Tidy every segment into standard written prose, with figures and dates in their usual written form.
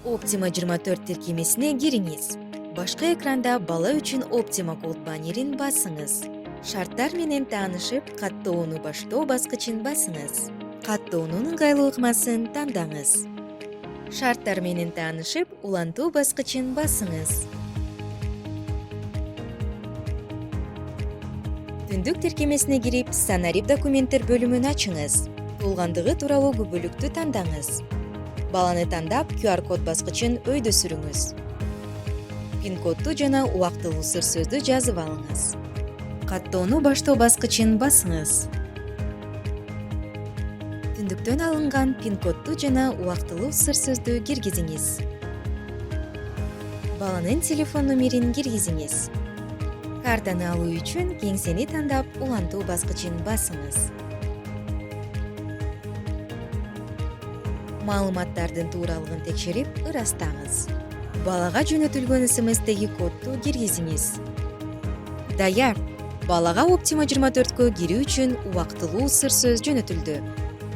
Optima 24 тиркемесине кириңиз. Башкы экранда бала үчүн Optima код баннерин басыңыз. Шарттар менен таанышып, каттоону баштоо баскычын басыңыз. Каттоонун ыңгайлуу ыкмасын тандаңыз. Шарттар менен таанышып, улантуу баскычын басыңыз. Түндүк тиркемесине кирип, сценарий документтер бөлүмүн ачыңыз. Туулгандыгы тууралуу күбөлүктү тандаңыз. Баланы тандап, QR-код баскычын өйдө сүрүңүз. Пин-кодду жана убактылуу сыр сөздү жазып алыңыз. Каттоону баштоо баскычын басыңыз. Түндүктөн алынган пин-кодду жана убактылуу сыр сөздү киргизиңиз. Баланын телефон номерин киргизиңиз. Картаны алуу үчүн кеңсени тандап, улантуу баскычын басыңыз. Маалыматтардын тууралыгын текшерип, ырастаңыз. Балага жөнөтүлгөн СМСтеги кодду киргизиңиз. Даяр. Балага Optima 24кө кирүү үчүн убактылуу сыр сөз жөнөтүлдү.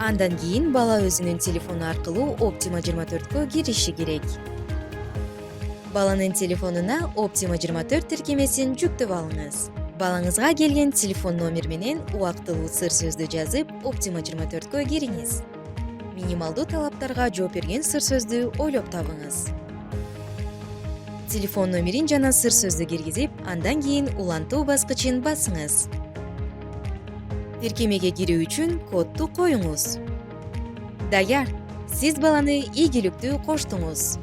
Андан кийин бала өзүнүн телефону аркылуу Optima 24кө кириши керек. Баланын телефонуна Optima 24 тиркемесин жүктөп алыңыз. Балаңызга келген телефон номер менен убактылуу сыр сөздү жазып, Optima 24кө кириңиз. Минималдуу талаптарга жооп берген сыр сөздү ойлоп табыңыз. Телефон номерин жана сыр сөздү киргизип, андан кийин улантуу баскычын басыңыз. Тиркемеге кирүү үчүн кодду коюңуз. Даяр. Сиз баланы ийгиликтүү коштуңуз.